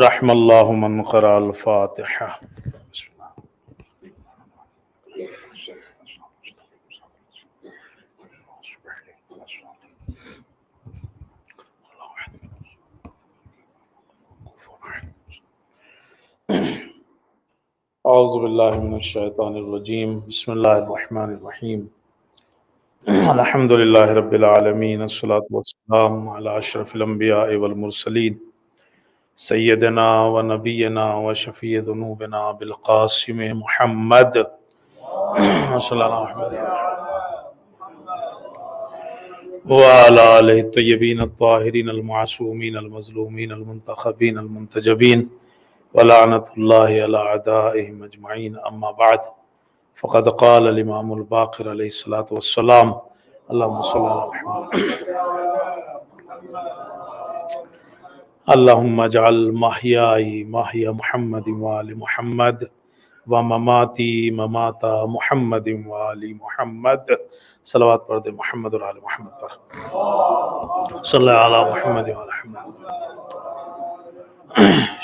رحم اللہ من قرأ الفاتحہ. اعوذ باللہ من الشیطان الرجیم. بسم اللہ الرحمن الرحیم. الحمد للہ رب العالمین، الصلاۃ والسلام علی اشرف الانبیاء والمرسلین، سیدنا و نبینا و شفیع ذنوبنا بالقاسم محمد صلی اللہ علیہ وعلی آلہ الطیبین الطاہرین المعصومین المظلومین المنتخبین المنتجبین ولعنۃ اللہ علی اعدائہم اجمعین. اما بعد فقد قال الامام الباقر علیہ الصلاۃ والسلام اللہم صلی اللہ اللہم اجعل محیائی محیا محمد وآل محمد ومماتی ممات محمد وآل محمد. صلوات پڑھ دے محمد اور آل محمد پر. صلی اللہ علی محمد وآل محمد.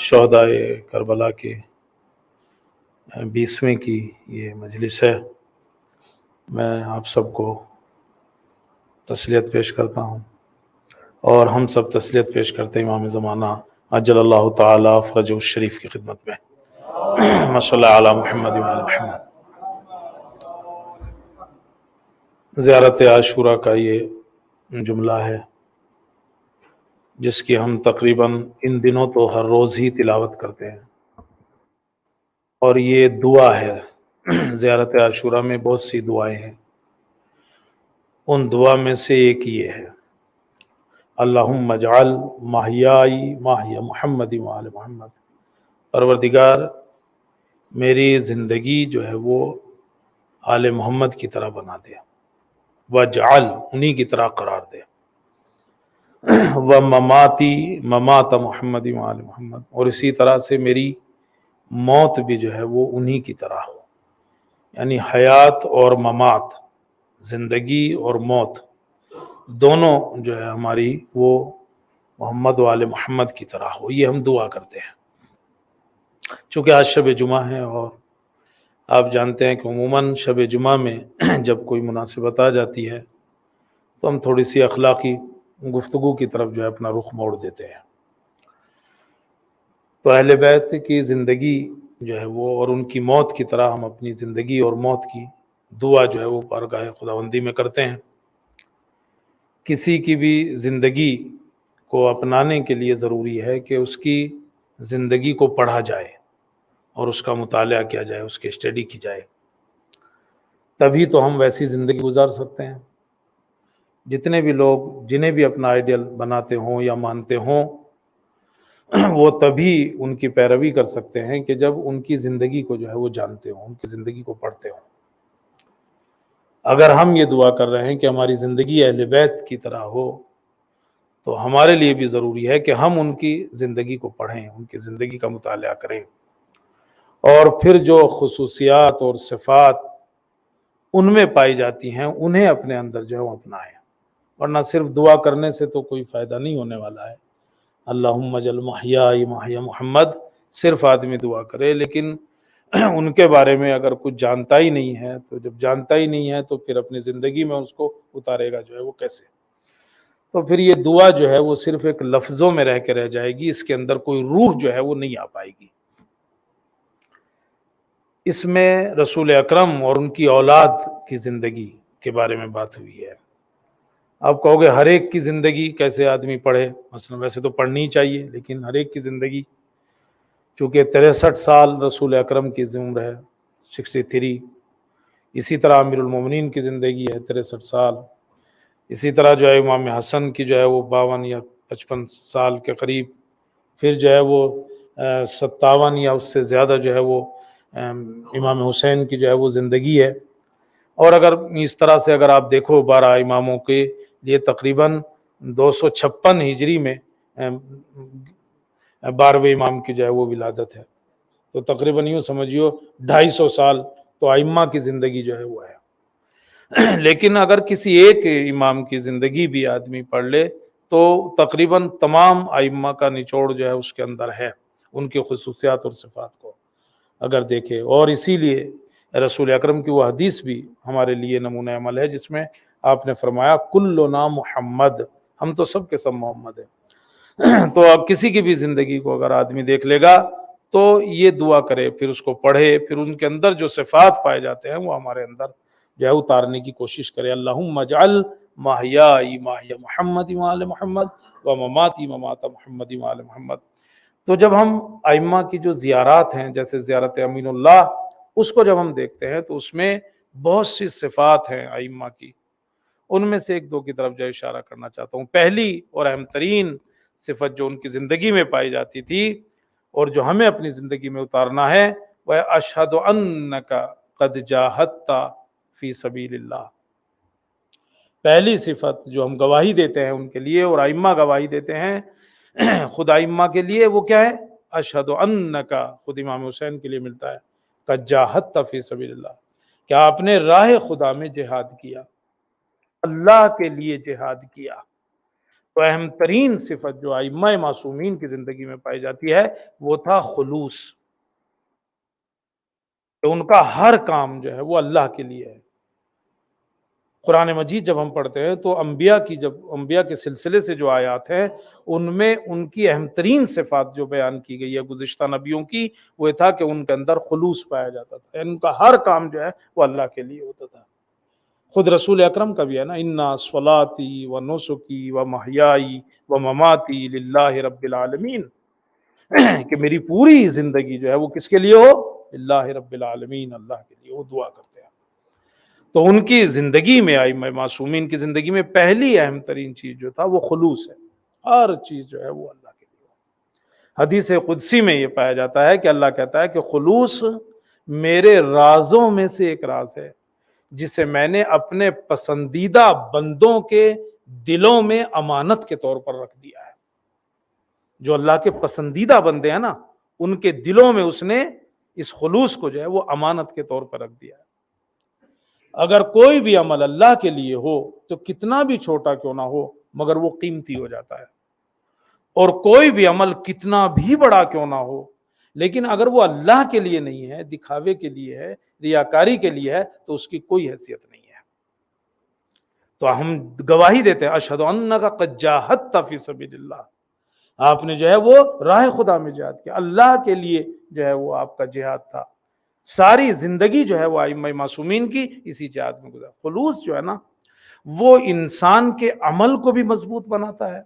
شہدائے کربلا کے 20ویں کی یہ مجلس ہے. میں آپ سب کو تسلیت پیش کرتا ہوں اور ہم سب تسلیت پیش کرتے ہیں امام زمانہ عجل اللہ تعالی فرجہ الشریف کی خدمت میں. صلی اللہ علی محمد وآل محمد. زیارت عاشوراء کا یہ جملہ ہے جس کی ہم تقریباً ان دنوں تو ہر روز ہی تلاوت کرتے ہیں، اور یہ دعا ہے. زیارت عاشوراء میں بہت سی دعائیں ہیں، ان دعا میں سے ایک یہ ہے اللہم اجعل محیائی محیا محمد وآل محمد. پروردگار میری زندگی جو ہے وہ آل محمد کی طرح بنا دے، وجعل انہی کی طرح قرار دے، ومماتی ممات محمد وآل محمد، اور اسی طرح سے میری موت بھی جو ہے وہ انہی کی طرح ہو. یعنی حیات اور ممات، زندگی اور موت، دونوں جو ہے ہماری وہ محمد وآل محمد کی طرح ہو. یہ ہم دعا کرتے ہیں. چونکہ آج شب جمعہ ہے اور آپ جانتے ہیں کہ عموماً شب جمعہ میں جب کوئی مناسبت آ جاتی ہے تو ہم تھوڑی سی اخلاقی گفتگو کی طرف جو ہے اپنا رخ موڑ دیتے ہیں. تو اہل بیت کی زندگی جو ہے وہ اور ان کی موت کی طرح ہم اپنی زندگی اور موت کی دعا جو ہے وہ بارگاہ خداوندی میں کرتے ہیں. کسی کی بھی زندگی کو اپنانے کے لیے ضروری ہے کہ اس کی زندگی کو پڑھا جائے اور اس کا مطالعہ کیا جائے، اس کی اسٹڈی کی جائے، تبھی تو ہم ویسی زندگی گزار سکتے ہیں. جتنے بھی لوگ جنہیں بھی اپنا آئیڈیل بناتے ہوں یا مانتے ہوں، وہ تبھی ان کی پیروی کر سکتے ہیں کہ جب ان کی زندگی کو جو ہے وہ جانتے ہوں، ان کی زندگی کو پڑھتے ہوں. اگر ہم یہ دعا کر رہے ہیں کہ ہماری زندگی اہل بیت کی طرح ہو، تو ہمارے لیے بھی ضروری ہے کہ ہم ان کی زندگی کو پڑھیں، ان کی زندگی کا مطالعہ کریں، اور پھر جو خصوصیات اور صفات ان میں پائی جاتی ہیں انہیں اپنے اندر جو ہے وہ اپنائیں. ورنہ صرف دعا کرنے سے تو کوئی فائدہ نہیں ہونے والا ہے. اللہم اجعل محیائی محیا محمد صرف آدمی دعا کرے، لیکن ان کے بارے میں اگر کچھ جانتا ہی نہیں ہے تو جب جانتا ہی نہیں ہے تو پھر اپنی زندگی میں اس کو اتارے گا جو ہے وہ کیسے؟ تو پھر یہ دعا جو ہے وہ صرف ایک لفظوں میں رہ کے رہ جائے گی، اس کے اندر کوئی روح جو ہے وہ نہیں آ پائے گی. اس میں رسول اکرم اور ان کی اولاد کی زندگی کے بارے میں بات ہوئی ہے. آپ کہو گے ہر ایک کی زندگی کیسے آدمی پڑھے؟ مثلا ویسے تو پڑھنی ہی چاہیے، لیکن ہر ایک کی زندگی، چونکہ 63 سال رسول اکرم کی عمر ہے، 63. اسی طرح امیر المومنین کی زندگی ہے 63 سال. اسی طرح جو ہے امام حسن کی جو ہے وہ 52 یا 55 سال کے قریب. پھر جو ہے وہ 57 یا اس سے زیادہ جو ہے وہ امام حسین کی جو ہے وہ زندگی ہے. اور اگر اس طرح سے اگر آپ دیکھو 12 اماموں کے لیے تقریباً 256 ہجری میں 12ویں امام کی جو ہے وہ ولادت ہے، تو تقریباً یوں سمجھیو 250 سال تو ائمہ کی زندگی جو ہے وہ ہے. لیکن اگر کسی ایک امام کی زندگی بھی آدمی پڑھ لے تو تقریباً تمام ائمہ کا نچوڑ جو ہے اس کے اندر ہے. ان کے خصوصیات اور صفات کو اگر دیکھے. اور اسی لیے رسول اکرم کی وہ حدیث بھی ہمارے لیے نمونہ عمل ہے جس میں آپ نے فرمایا کلنا محمد، ہم تو سب کے سب محمد ہیں. تو اب کسی کی بھی زندگی کو اگر آدمی دیکھ لے گا تو یہ دعا کرے، پھر اس کو پڑھے، پھر ان کے اندر جو صفات پائے جاتے ہیں وہ ہمارے اندر جو ہے اتارنے کی کوشش کرے. اللہم اجعل محیائی محیا محمد وآل محمد و مماتی ممات محمد وآل محمد. تو جب ہم ائمہ کی جو زیارات ہیں جیسے زیارت امین اللہ، اس کو جب ہم دیکھتے ہیں تو اس میں بہت سی صفات ہیں ائمہ کی. ان میں سے ایک دو کی طرف جو اشارہ کرنا چاہتا ہوں. پہلی اور اہم ترین صفت جو ان کی زندگی میں پائی جاتی تھی اور جو ہمیں اپنی زندگی میں اتارنا ہے وہ اشہد انک قد جاہدت فی سبیل اللہ. پہلی صفت جو ہم گواہی دیتے ہیں ان کے لیے اور ائمہ گواہی دیتے ہیں خود ائمہ کے لیے، وہ کیا ہے؟ اشہد انک، خود امام حسین کے لیے ملتا ہے قد جاہدت فی سبیل اللہ، کہ آپ نے راہ خدا میں جہاد کیا، اللہ کے لیے جہاد کیا. تو اہم ترین صفت جو ائمہ معصومین کی زندگی میں پائی جاتی ہے وہ تھا خلوص، کہ ان کا ہر کام جو ہے وہ اللہ کے لیے ہے. قرآن مجید جب ہم پڑھتے ہیں تو انبیاء کے سلسلے سے جو آیات ہیں ان میں ان کی اہم ترین صفات جو بیان کی گئی ہے گزشتہ نبیوں کی، وہ تھا کہ ان کے اندر خلوص پایا جاتا تھا، ان کا ہر کام جو ہے وہ اللہ کے لیے ہوتا تھا. خود رسول اکرم کا بھی ہے نا، انا صلاتی و نسکی و محیائی و مماتی للہ رب العالمین، کہ میری پوری زندگی جو ہے وہ کس کے لیے ہو؟ اللہ رب العالمین، اللہ کے لیے. وہ دعا کرتے ہیں. تو ان کی زندگی میں ائمہ معصومین کی زندگی میں پہلی اہم ترین چیز جو تھا وہ خلوص ہے. ہر چیز جو ہے وہ اللہ کے لیے. حدیث قدسی میں یہ پایا جاتا ہے کہ اللہ کہتا ہے کہ خلوص میرے رازوں میں سے ایک راز ہے جسے میں نے اپنے پسندیدہ بندوں کے دلوں میں امانت کے طور پر رکھ دیا ہے. جو اللہ کے پسندیدہ بندے ہیں نا، ان کے دلوں میں اس نے اس خلوص کو جو ہے وہ امانت کے طور پر رکھ دیا ہے. اگر کوئی بھی عمل اللہ کے لیے ہو تو کتنا بھی چھوٹا کیوں نہ ہو مگر وہ قیمتی ہو جاتا ہے، اور کوئی بھی عمل کتنا بھی بڑا کیوں نہ ہو لیکن اگر وہ اللہ کے لیے نہیں ہے، دکھاوے کے لیے ہے، ریاکاری کے لیے ہے، تو اس کی کوئی حیثیت نہیں ہے. تو ہم گواہی دیتے ہیں اشہد انک قد جاہدت فی سبیل اللہ، آپ نے جو ہے وہ راہ خدا میں جہاد کیا، اللہ کے لیے جو ہے وہ آپ کا جہاد تھا. ساری زندگی جو ہے وہ ائمہ معصومین کی اسی جہاد میں گزرا. خلوص جو ہے نا وہ انسان کے عمل کو بھی مضبوط بناتا ہے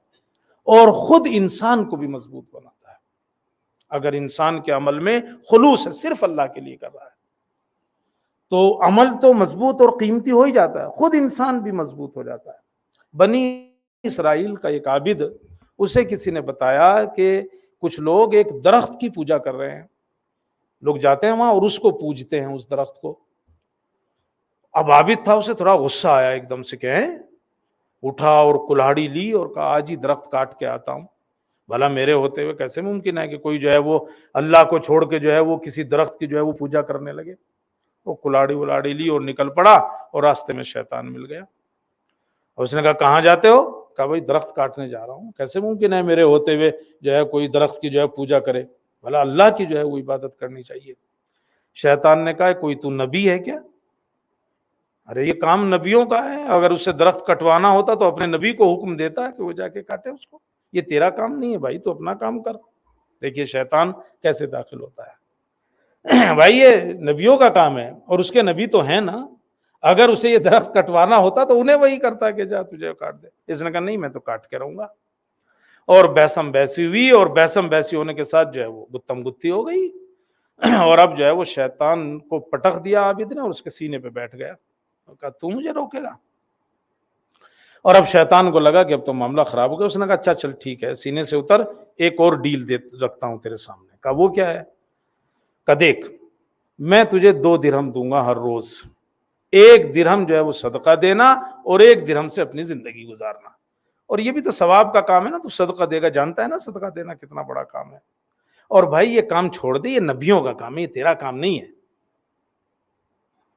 اور خود انسان کو بھی مضبوط بناتا ہے. اگر انسان کے عمل میں خلوص ہے، صرف اللہ کے لیے کر رہا ہے، تو عمل تو مضبوط اور قیمتی ہو ہی جاتا ہے، خود انسان بھی مضبوط ہو جاتا ہے. بنی اسرائیل کا ایک عابد، اسے کسی نے بتایا کہ کچھ لوگ ایک درخت کی پوجا کر رہے ہیں، لوگ جاتے ہیں وہاں اور اس کو پوجتے ہیں، اس درخت کو. اب عابد تھا، اسے تھوڑا غصہ آیا ایک دم سے، کہ اٹھا اور کلہاڑی لی اور کہا آج ہی درخت کاٹ کے آتا ہوں. بھلا میرے ہوتے ہوئے کیسے ممکن ہے کہ کوئی جو ہے وہ اللہ کو چھوڑ کے جو ہے وہ کسی درخت کی جو ہے وہ پوجا کرنے لگے. وہ کلاڑی ولاڑی لی اور نکل پڑا اور راستے میں شیطان مل گیا. اور اس نے کہا کہاں جاتے ہو؟ کہا بھائی درخت کاٹنے جا رہا ہوں. کیسے ممکن ہے میرے ہوتے ہوئے جو ہے کوئی درخت کی جو ہے پوجا کرے؟ بھلا اللہ کی جو ہے وہ عبادت کرنی چاہیے. شیطان نے کہا کوئی تو نبی ہے کیا؟ ارے یہ کام نبیوں کا ہے، اگر اسے درخت کٹوانا ہوتا تو اپنے نبی کو حکم دیتا کہ وہ جا کے کاٹے اس کو. یہ تیرا کام نہیں ہے بھائی، تو اپنا کام کر. دیکھیے شیطان کیسے داخل ہوتا ہے. بھائی یہ نبیوں کا کام ہے اور اس کے نبی تو ہیں نا، اگر اسے یہ درخت کٹوانا ہوتا تو انہیں وہی کرتا کہ جا تجھے کاٹ دے. اس نے کہا نہیں میں تو کاٹ کے رہوں گا. اور بحثم بحثی ہوئی اور بحثم بحثی ہونے کے ساتھ جو ہے وہ گتم گتی ہو گئی. اور اب جو ہے وہ شیطان کو پٹخ دیا عابد نے اور اس کے سینے پہ بیٹھ گیا. کہا تو مجھے روکے گا؟ اور اب شیطان کو لگا کہ اب تو معاملہ خراب ہو گیا. اس نے کہا اچھا چل ٹھیک ہے، سینے سے اتر، ایک اور ڈیل رکھتا ہوں تیرے سامنے. کہا وہ کیا ہے؟ کہا دیکھ میں تجھے 2 درہم دوں گا ہر روز، 1 درہم جو ہے وہ صدقہ دینا اور 1 درہم سے اپنی زندگی گزارنا. اور یہ بھی تو ثواب کا کام ہے نا، تو صدقہ دے گا، جانتا ہے نا صدقہ دینا کتنا بڑا کام ہے. اور بھائی یہ کام چھوڑ دے، یہ نبیوں کا کام ہے، یہ تیرا کام نہیں ہے.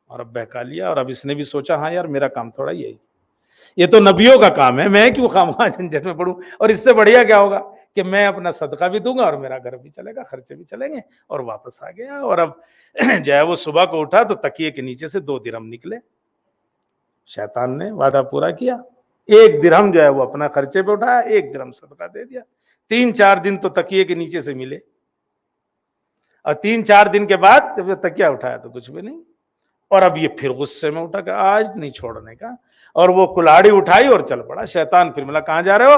اور اب بہکا لیا. اور اب اس نے بھی سوچا ہاں یار میرا کام تھوڑا ہی ہے، یہ تو نبیوں کا کام ہے، میں کیوں خواہ جھنجٹ میں پڑوں. اور اس سے بڑھیا کیا ہوگا کہ میں اپنا صدقہ بھی دوں گا اور میرا گھر بھی چلے گا، خرچے بھی چلیں گے، اور واپس آ گیا۔ اور اب جو ہے وہ صبح کو اٹھا تو تکیے کے نیچے سے 2 درہم نکلے۔ شیطان نے وعدہ پورا کیا، 1 درہم جو ہے وہ اپنا خرچے پہ اٹھایا، 1 درہم صدقہ دے دیا۔ 3-4 دن تو تکیے کے نیچے سے ملے، اور 3-4 دن کے بعد جب یہ تکیہ اٹھایا تو کچھ بھی نہیں۔ اور اب یہ پھر غصے میں اٹھا کہ آج نہیں چھوڑنے کا، اور وہ کلاڑی اٹھائی اور چل پڑا۔ شیطان پھر ملا کہاں جا رہے ہو؟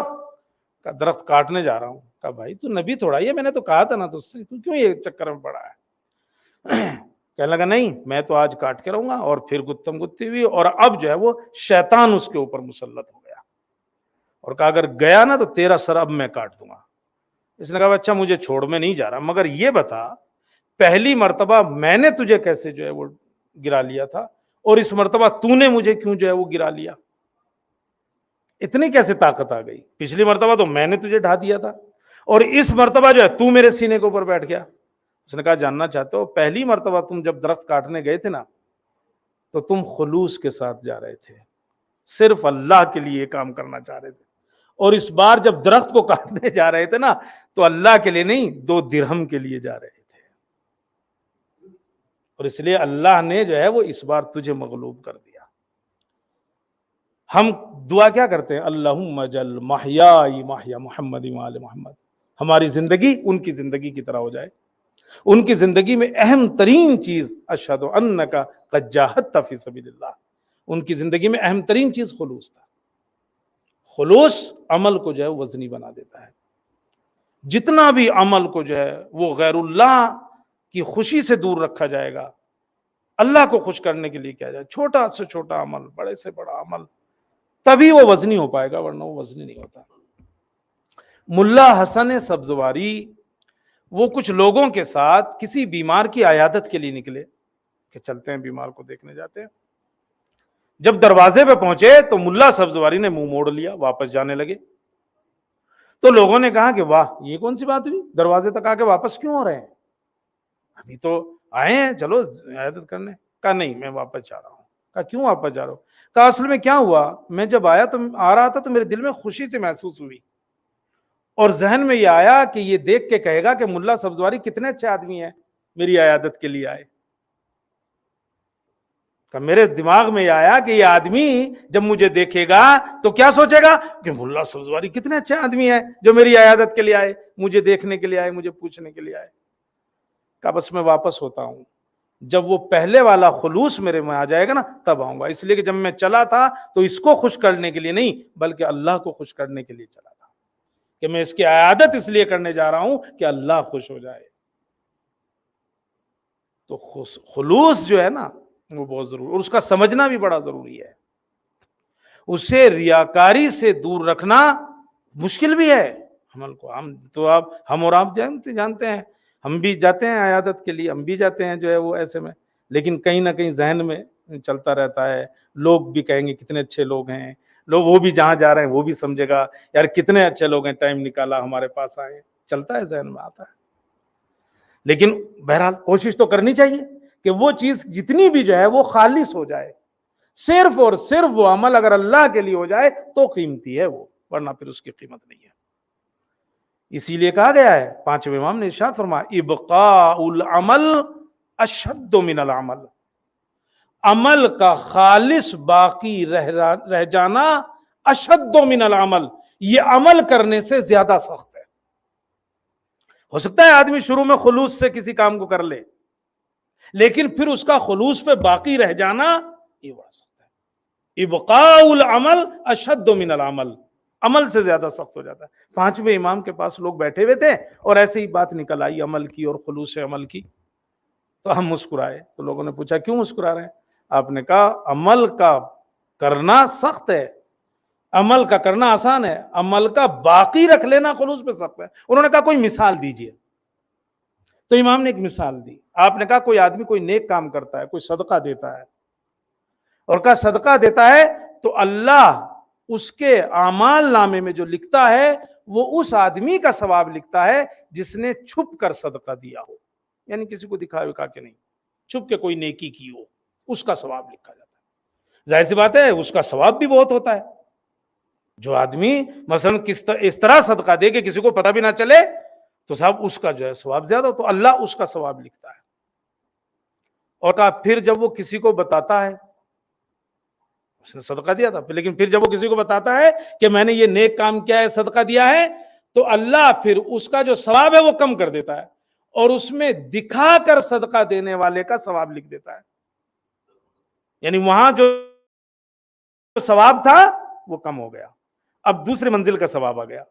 کہا درخت کاٹنے جا رہا ہوں۔ کہا بھائی تو نبی تھوڑا ہی ہے، میں نے تو کہا تھا نا تجھ سے، تو کیوں یہ چکر میں پڑا ہے؟ کہنے لگا نہیں میں تو آج کاٹ کے رہوں گا، اور پھر گتم گتی ہوئی، اور اب جو ہے وہ شیطان اس کے اوپر مسلط ہو گیا، اور کہا اگر گیا نا تو تیرا سر اب میں کاٹ دوں گا۔ اس نے کہا اچھا مجھے چھوڑ میں نہیں جا رہا، مگر یہ بتا پہلی مرتبہ میں نے تجھے کیسے جو ہے وہ گرا لیا تھا، اور اس مرتبہ تو نے مجھے کیوں جو ہے وہ گرا لیا؟ اتنی کیسے طاقت آ گئی؟ پچھلی مرتبہ تو میں نے تجھے ڈھا دیا تھا، اور اس مرتبہ جو ہے تو میرے سینے کے اوپر بیٹھ گیا۔ اس نے کہا جاننا چاہتے ہو پہلی مرتبہ تم جب درخت کاٹنے گئے تھے نا تو تم خلوص کے ساتھ جا رہے تھے، صرف اللہ کے لیے کام کرنا چاہ رہے تھے، اور اس بار جب درخت کو کاٹنے جا رہے تھے نا تو اللہ کے لیے نہیں 2 درہم کے لیے جا رہے تھے، اور اس لیے اللہ نے جو ہے وہ اس بار تجھے مغلوب کر دیا۔ ہم دعا کیا کرتے ہیں؟ اللہم اجعل محیائی محیا محمد وآل محمد، ہماری زندگی ان کی زندگی کی طرح ہو جائے۔ ان کی زندگی میں اہم ترین چیز اشہد انک قد جاہدت فی سبیل اللہ، ان کی زندگی میں اہم ترین چیز خلوص تھا۔ خلوص عمل کو جو ہے وزنی بنا دیتا ہے۔ جتنا بھی عمل کو جو ہے وہ غیر اللہ کی خوشی سے دور رکھا جائے گا، اللہ کو خوش کرنے کے لیے کیا جائے، چھوٹا سے چھوٹا عمل، بڑے سے بڑا عمل، تبھی وہ وزنی ہو پائے گا، ورنہ وہ وزنی نہیں ہوتا۔ ملا حسن سبزواری وہ کچھ لوگوں کے ساتھ کسی بیمار کی عیادت کے لیے نکلے کہ چلتے ہیں بیمار کو دیکھنے جاتے ہیں۔ جب دروازے پہ پہنچے تو ملا سبزواری نے منہ موڑ لیا، واپس جانے لگے۔ تو لوگوں نے کہا کہ واہ یہ کون سی بات ہوئی، دروازے تک آ کے واپس کیوں ہو رہے ہیں؟ ابھی تو آئے ہیں چلو عیادت کرنے۔ کہا نہیں میں واپس جا رہا ہوں۔ کہا کیوں واپس جا رہا ہو؟ کہا اصل میں کیا ہوا، میں جب آ رہا تھا تو میرے دل میں خوشی سے محسوس ہوئی، اور ذہن میں یہ آیا کہ یہ دیکھ کے کہے گا کہ ملا سبزواری کتنے اچھے آدمی ہیں، میری عیادت کے لیے آئے۔ کہ میرے دماغ میں یہ آیا کہ یہ آدمی جب مجھے دیکھے گا تو کیا سوچے گا کہ ملا سبزواری کتنے اچھے آدمی ہیں جو میری عیادت کے لیے آئے، مجھے دیکھنے کے لیے آئے، مجھے پوچھنے کے لیے آئے۔ کہا بس میں واپس ہوتا ہوں، جب وہ پہلے والا خلوص میرے میں آ جائے گا نا تب آؤں گا۔ اس لیے کہ جب میں چلا تھا تو اس کو خوش کرنے کے لیے نہیں بلکہ اللہ کو خوش کرنے کے لیے چلا تھا، کہ میں اس کی عیادت اس لیے کرنے جا رہا ہوں کہ اللہ خوش ہو جائے۔ تو خلوص جو ہے نا وہ بہت ضروری، اور اس کا سمجھنا بھی بڑا ضروری ہے۔ اسے ریاکاری سے دور رکھنا مشکل بھی ہے۔ عمل کو ہم اور آپ جانتے ہیں، ہم بھی جاتے ہیں عیادت کے لیے، ہم بھی جاتے ہیں جو ہے وہ ایسے میں، لیکن کہیں نہ کہیں ذہن میں چلتا رہتا ہے، لوگ بھی کہیں گے کتنے اچھے لوگ ہیں، لوگ وہ بھی جہاں جا رہے ہیں وہ بھی سمجھے گا یار کتنے اچھے لوگ ہیں، ٹائم نکالا ہمارے پاس آئے، چلتا ہے ذہن میں آتا ہے۔ لیکن بہرحال کوشش تو کرنی چاہیے کہ وہ چیز جتنی بھی جو ہے وہ خالص ہو جائے، صرف اور صرف وہ عمل اگر اللہ کے لیے ہو جائے تو قیمتی ہے وہ، ورنہ پھر اس کی قیمت نہیں ہے۔ اسی لیے کہا گیا ہے، 5ویں امام نے ارشاد فرمایا ابقاء العمل اشد من العمل، عمل کا خالص باقی رہ جانا اشد من العمل، یہ عمل کرنے سے زیادہ سخت ہے۔ ہو سکتا ہے آدمی شروع میں خلوص سے کسی کام کو کر لے، لیکن پھر اس کا خلوص پہ باقی رہ جانا یہ بڑا سخت ہے۔ ابقاء العمل اشد من العمل، عمل سے زیادہ سخت ہو جاتا ہے۔ 5ویں امام کے پاس لوگ بیٹھے ہوئے تھے اور ایسے ہی بات نکل آئی عمل کی اور خلوص عمل کی، تو ہم مسکرائے۔ تو لوگوں نے پوچھا کیوں مسکرا رہے ہیں؟ آپ نے کہا عمل کا کرنا سخت ہے، عمل کا کرنا آسان ہے، عمل کا باقی رکھ لینا خلوص پہ سخت ہے۔ انہوں نے کہا کوئی مثال دیجئے، تو امام نے ایک مثال دی۔ آپ نے کہا کوئی آدمی کوئی نیک کام کرتا ہے، کوئی صدقہ دیتا ہے، اور کہا صدقہ دیتا ہے تو اللہ اس کے اعمال نامے میں جو لکھتا ہے وہ اس آدمی کا ثواب لکھتا ہے جس نے چھپ کر صدقہ دیا ہو، یعنی کسی کو دکھا وکھا کے نہیں، چھپ کے کوئی نیکی کی ہو، اس کا ثواب لکھا جاتا ہے۔ ظاہر سی بات ہے اس کا ثواب بھی بہت ہوتا ہے۔ جو آدمی مثلا اس طرح صدقہ دے کہ کسی کو پتہ بھی نہ چلے تو صاحب اس کا جو ہے ثواب زیادہ، تو اللہ اس کا ثواب لکھتا ہے۔ اور کہا پھر جب وہ کسی کو بتاتا ہے، اس نے صدقہ دیا تھا لیکن پھر جب وہ کسی کو بتاتا ہے کہ میں نے یہ نیک کام کیا ہے، صدقہ دیا ہے، تو اللہ پھر اس کا جو ثواب ہے وہ کم کر دیتا ہے اور اس میں دکھا کر صدقہ دینے والے کا ثواب لکھ دیتا ہے۔ یعنی وہاں جو ثواب تھا وہ کم ہو گیا، اب دوسری منزل کا ثواب آ گیا۔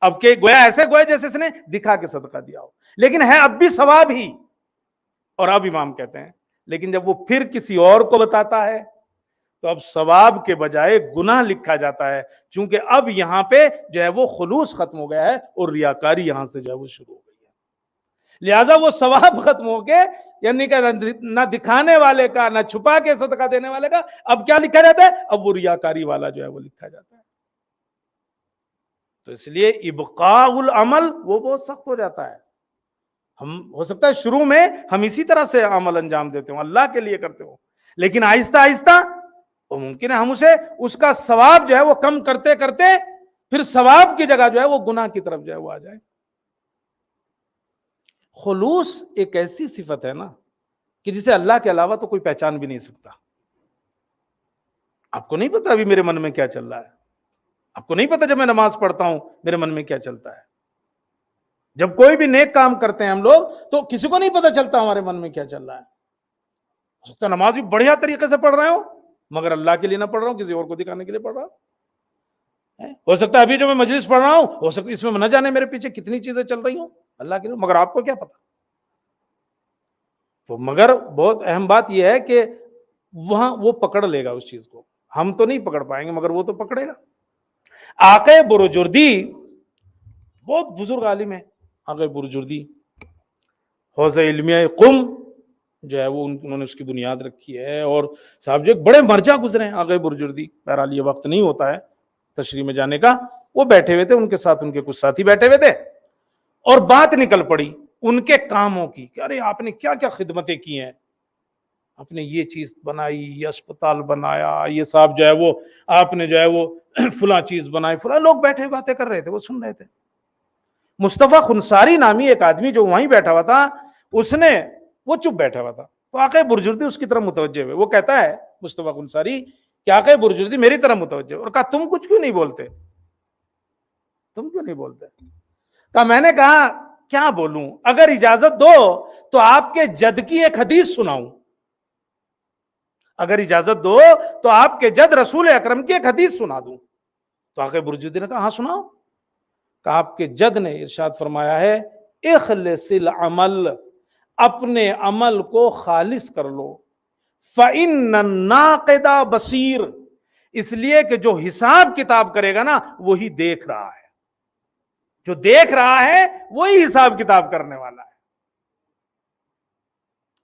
اب کہ گویا ایسے گویا جیسے اس نے دکھا کے صدقہ دیا ہو، لیکن ہے اب بھی ثواب ہی۔ اور اب امام کہتے ہیں لیکن جب وہ پھر کسی اور کو بتاتا ہے تو اب ثواب کے بجائے گناہ لکھا جاتا ہے، چونکہ اب یہاں پہ جو ہے وہ خلوص ختم ہو گیا ہے اور ریاکاری یہاں سے جو ہے وہ شروع ہو گئی ہے۔ لہٰذا وہ ثواب ختم ہو کے، یعنی کہ نہ دکھانے والے کا نہ چھپا کے صدقہ دینے والے کا، اب کیا لکھا جاتا ہے؟ اب وہ ریاکاری والا جو ہے وہ لکھا جاتا ہے۔ تو اس لیے ابقاء العمل وہ بہت سخت ہو جاتا ہے۔ ہم ہو سکتا ہے شروع میں ہم اسی طرح سے عمل انجام دیتے ہوں، اللہ کے لیے کرتے ہوں، لیکن آہستہ آہستہ وہ ممکن ہے ہم اسے اس کا ثواب جو ہے وہ کم کرتے کرتے پھر ثواب کی جگہ جو ہے وہ گناہ کی طرف جو ہے وہ آ جائے۔ خلوص ایک ایسی صفت ہے نا کہ جسے اللہ کے علاوہ تو کوئی پہچان بھی نہیں سکتا۔ آپ کو نہیں پتا ابھی میرے من میں کیا چل رہا ہے، آپ کو نہیں پتا جب میں نماز پڑھتا ہوں میرے من میں کیا چلتا ہے، جب کوئی بھی نیک کام کرتے ہیں ہم لوگ تو کسی کو نہیں پتا چلتا ہمارے من میں کیا چل رہا ہے۔ ہو سکتا ہے نماز بھی بڑھیا طریقے سے پڑھ رہے ہوں مگر اللہ کے لیے نہ پڑھ رہا ہوں، کسی اور کو دکھانے کے لیے پڑھ رہا ہوں۔ ہو سکتا ہے ابھی جو میں مجلس پڑھ رہا ہوں ہو سکتا ہے اس میں نہ جانے میرے پیچھے کتنی چیزیں چل رہی ہوں اللہ کے لیے، مگر آپ کو کیا پتا۔ تو مگر بہت اہم بات یہ ہے کہ وہاں وہ پکڑ لے گا اس چیز کو، ہم تو نہیں پکڑ پائیں گے مگر وہ تو پکڑے گا۔ آقا برجردی بہت بزرگ عالم ہے، آقا برجردی حوزہ علمیہ قم جو ہے وہ انہوں نے اس کی بنیاد رکھی ہے، اور صاحب جو ایک بڑے مرجع گزرے ہیں آقا برجردی۔ بہرحال یہ وقت نہیں ہوتا ہے تشریح میں جانے کا، وہ بیٹھے ہوئے تھے، ان کے ساتھ ان کے کچھ ساتھی بیٹھے ہوئے تھے اور بات نکل پڑی ان کے کاموں کی کہ ارے آپ نے کیا کیا خدمتیں کی ہیں، آپ نے یہ چیز بنائی، یہ اسپتال بنایا، یہ صاحب جو ہے وہ آپ نے جو ہے وہ فلاں چیز بنائی، فلاں لوگ بیٹھے باتیں کر رہے تھے، وہ سن رہے تھے۔ مصطفیٰ خنساری نامی ایک آدمی جو وہیں بیٹھا ہوا تھا، اس نے وہ چپ بیٹھا ہوا تھا، تو آقا برجردی اس کی طرف متوجہ ہوئے۔ وہ کہتا ہے مصطفیٰ خنساری کہ آقا برجردی میری طرف متوجہ اور کہا تم کچھ کیوں نہیں بولتے، تم کیوں نہیں بولتے؟ کہا میں نے کہا کیا بولوں، اگر اجازت دو تو آپ کے جد کی ایک حدیث سناؤں، اگر اجازت دو تو آپ کے جد رسول اکرم کی ایک حدیث سنا دوں۔ تو آقا برجردی نے کہا ہاں سناؤ۔ کہ آپ کے جد نے ارشاد فرمایا ہے اخلص العمل، اپنے عمل کو خالص کر لو، فإن الناقد بصیر، اس لیے کہ جو حساب کتاب کرے گا نا وہی دیکھ رہا ہے، جو دیکھ رہا ہے وہی حساب کتاب کرنے والا ہے۔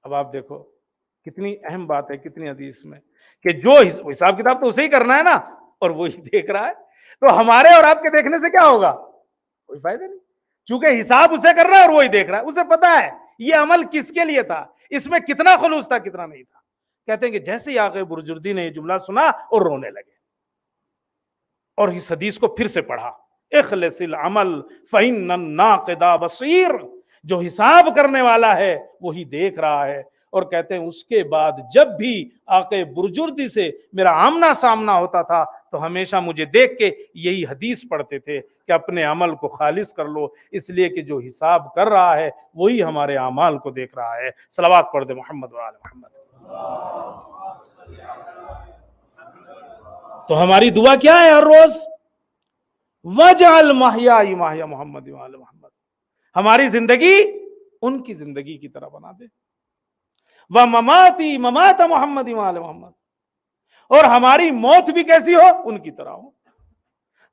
اب آپ دیکھو کتنی اہم بات ہے کتنی حدیث میں کہ جو حساب کتاب تو اسے ہی کرنا ہے نا اور وہی دیکھ رہا ہے، تو ہمارے اور آپ کے دیکھنے سے کیا ہوگا؟ کوئی فائدہ نہیں، چونکہ حساب اسے کر رہا ہے اور وہی دیکھ رہا ہے، اسے پتا ہے یہ عمل کس کے لیے تھا، اس میں کتنا خلوص تھا کتنا نہیں تھا۔ کہتے ہیں کہ جیسے ہی آقا برجردی نے یہ جملہ سنا اور رونے لگے اور اس حدیث کو پھر سے پڑھا، اخلص العمل فإن الناقد بصیر، جو حساب کرنے والا ہے وہی دیکھ رہا ہے۔ اور کہتے ہیں اس کے بعد جب بھی آقا برجردی سے میرا آمنا سامنا ہوتا تھا تو ہمیشہ مجھے دیکھ کے یہی حدیث پڑھتے تھے کہ اپنے عمل کو خالص کر لو، اس لیے کہ جو حساب کر رہا ہے وہی ہمارے اعمال کو دیکھ رہا ہے۔ صلوات پڑھ دے محمد و آل محمد۔ تو ہماری دعا کیا ہے ہر روز؟ وَجْعَلْ مَحْيَاِي مَحْيَا محمد و آل محمد، ہماری زندگی ان کی زندگی کی طرح بنا دے، وَمَمَاتِي مَمَاتَ محمد و آل محمد، اور ہماری موت بھی کیسی ہو؟ ان کی طرح ہو۔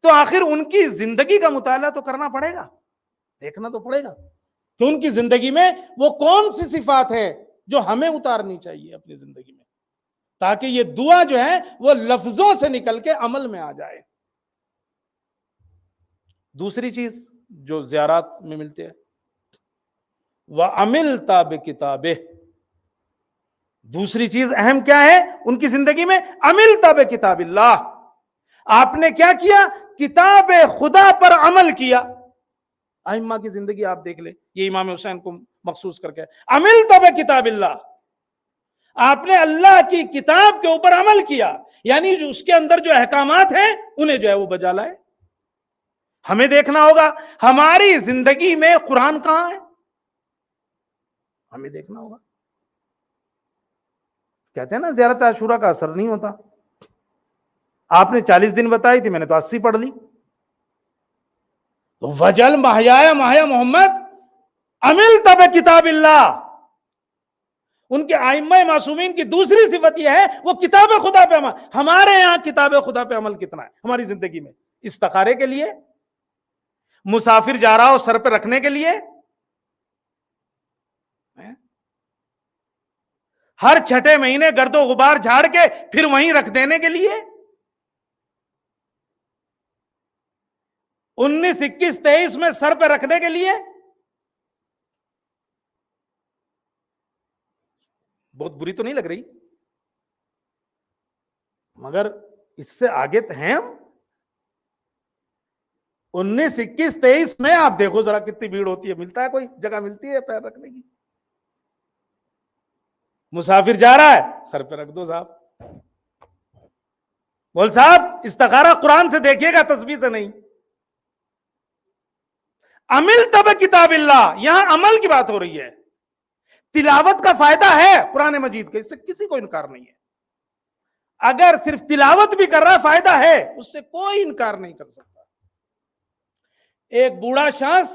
تو آخر ان کی زندگی کا مطالعہ تو کرنا پڑے گا، دیکھنا تو پڑے گا کہ ان کی زندگی میں وہ کون سی صفات ہے جو ہمیں اتارنی چاہیے اپنی زندگی میں، تاکہ یہ دعا جو ہے وہ لفظوں سے نکل کے عمل میں آ جائے۔ دوسری چیز جو زیارات میں ملتے ہیں، وَعَمِلْتَ بِكِتَابِهِ، دوسری چیز اہم کیا ہے ان کی زندگی میں؟ عَمِلْتَ بِكِتَابِ اللَّهِ، آپ نے کیا کیا؟ کتاب خدا پر عمل کیا. ائمہ کی زندگی آپ دیکھ لیں, یہ امام حسین کو مخصوص کر کے, عملت بکتاب اللہ, آپ نے اللہ کی کتاب کے اوپر عمل کیا, یعنی جو اس کے اندر جو احکامات ہیں انہیں جو ہے وہ بجا لائے. ہمیں دیکھنا ہوگا ہماری زندگی میں قرآن کہاں ہے, ہمیں دیکھنا ہوگا. کہتے ہیں نا زیارت عاشورہ کا اثر نہیں ہوتا. آپ نے 40 دن بتائی تھی, میں نے تو 80 پڑھ لی. وجل محیا محمد عملت بکتاب اللہ. ان کے ائمہ معصومین کی دوسری صفت یہ ہے وہ کتاب خدا پہ عمل. ہمارے یہاں کتاب خدا پہ عمل کتنا ہے ہماری زندگی میں؟ استخارے کے لیے, مسافر جا رہا ہو سر پہ رکھنے کے لیے, ہر چھٹے مہینے گرد و غبار جھاڑ کے پھر وہیں رکھ دینے کے لیے, 19, 21, 23 میں سر پہ رکھنے کے لیے. بہت بری تو نہیں لگ رہی, مگر اس سے آگے تو ہیں ہم. 19, 21, 23 میں آپ دیکھو ذرا کتنی بھیڑ ہوتی ہے, ملتا ہے کوئی جگہ ملتی ہے پیر رکھنے کی؟ مسافر جا رہا ہے سر پہ رکھ دو صاحب. بول صاحب استخارہ قرآن سے دیکھیے گا, تسبیح سے نہیں. عملت بکتاب اللہ, یہاں عمل کی بات ہو رہی ہے. تلاوت کا فائدہ ہے قرآن مجید کا, اس سے کسی کو انکار نہیں ہے. اگر صرف تلاوت بھی کر رہا فائدہ ہے, اس سے کوئی انکار نہیں کر سکتا. ایک بوڑھا شخص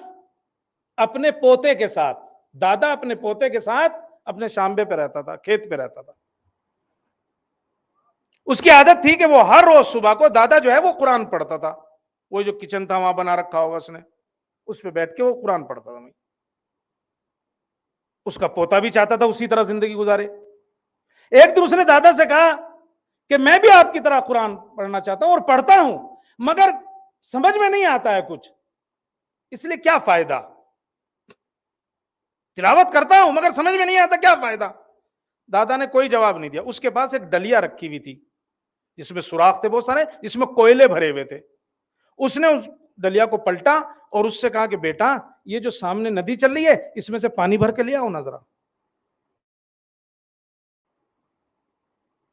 اپنے پوتے کے ساتھ, دادا اپنے پوتے کے ساتھ اپنے شامبے پہ رہتا تھا, کھیت پہ رہتا تھا. اس کی عادت تھی کہ وہ ہر روز صبح کو دادا جو ہے وہ قرآن پڑھتا تھا. وہ جو کچن تھا وہاں بنا رکھا ہوگا اس نے, اس پہ بیٹھ کے وہ قرآن پڑھتا تھا. اس کا پوتا بھی چاہتا تھا اسی طرح زندگی گزارے. ایک دن اس نے دادا سے کہا کہ میں بھی آپ کی طرح قرآن پڑھنا چاہتا ہوں اور پڑھتا ہوں, مگر سمجھ میں نہیں آتا ہے کچھ, اس لیے کیا فائدہ؟ تلاوت کرتا ہوں مگر سمجھ میں نہیں آتا, کیا فائدہ؟ دادا نے کوئی جواب نہیں دیا. اس کے پاس ایک ڈلیا رکھی ہوئی تھی جس میں سوراخ تھے بہت سارے, جس میں کوئلے بھرے ہوئے تھے. اس نے اس ڈلیا کو پلٹا اور اس سے کہا کہ بیٹا یہ جو سامنے ندی چل رہی ہے اس میں سے پانی بھر کے لے آؤ نا ذرا.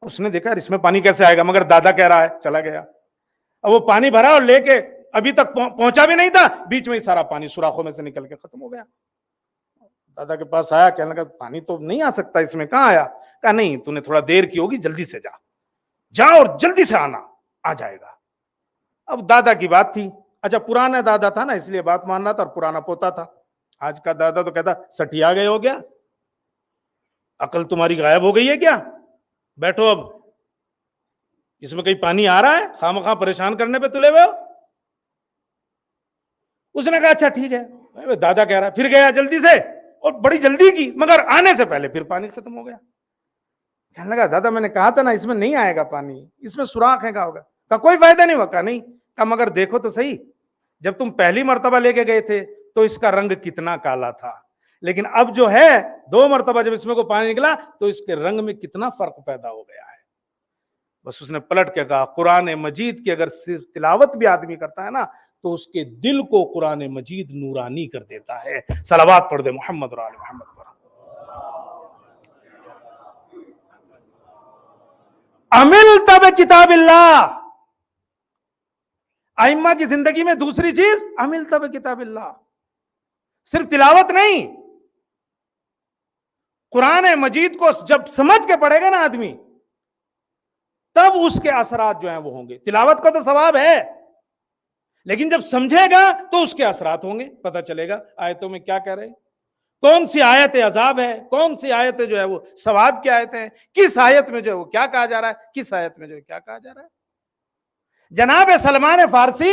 اس نے دیکھا اس میں پانی کیسے آئے گا, مگر دادا کہہ رہا ہے, چلا گیا. اب وہ پانی بھرا اور لے کے ابھی تک پہنچا بھی نہیں تھا, بیچ میں ہی سارا پانی سوراخوں میں سے نکل کے ختم ہو گیا. دادا کے پاس آیا, کہنے لگا پانی تو نہیں آ سکتا اس میں, کہاں آیا؟ کہا نہیں, تو نے تھوڑا دیر کی ہوگی, جلدی سے جا اور جلدی سے آنا, آ جائے گا. اب دادا کی بات تھی, اچھا پرانا دادا تھا نا اس لیے بات مان رہا تھا, اور پرانا پوتا تھا. آج کا دادا تو کہتا سٹیا گئے ہو گیا, عقل تمہاری غائب ہو گئی ہے کیا, بیٹھو اب, اس میں کہیں پانی آ رہا ہے, خواہ پریشان کرنے پہ تلے ہوئے ہو. اس نے کہا اچھا ٹھیک ہے, دادا کہہ رہا. پھر گیا جلدی سے اور بڑی جلدی کی, مگر آنے سے پہلے پھر پانی ختم ہو گیا. کہنے لگا دادا میں نے کہا تھا نا اس میں نہیں آئے گا پانی, اس میں سوراخ ہے. کہا ہوگا, کہا کوئی فائدہ نہیں ہوا. کہا نہیں. کہا مگر دیکھو تو صحیح, جب تم پہلی مرتبہ لے کے گئے تھے تو اس کا رنگ کتنا کالا تھا, لیکن اب جو ہے 2 مرتبہ جب اس میں کو پانی نکلا تو اس کے رنگ میں کتنا فرق پیدا ہو گیا ہے. بس اس نے پلٹ کے کہا قرآن مجید کی اگر صرف تلاوت بھی آدمی کرتا ہے نا تو اس کے دل کو قرآن مجید نورانی کر دیتا ہے. صلوات پڑھ دے محمد اور آل محمد پر. عملت بکتاب اللہ, ائمہ کی زندگی میں دوسری چیز عملت بکتاب اللہ. صرف تلاوت نہیں, قرآن مجید کو جب سمجھ کے پڑھے گا نا آدمی تب اس کے اثرات جو ہیں وہ ہوں گے. تلاوت کا تو ثواب ہے, لیکن جب سمجھے گا تو اس کے اثرات ہوں گے, پتہ چلے گا آیتوں میں کیا کہہ رہے ہیں, کون سی آیت عذاب ہے, کون سی آیت جو ہے وہ ثواب کی آیتیں ہیں, کس آیت میں جو ہے وہ کیا کہا جا رہا ہے, کس آیت میں جو ہے کیا کہا جا رہا ہے. جناب سلمان فارسی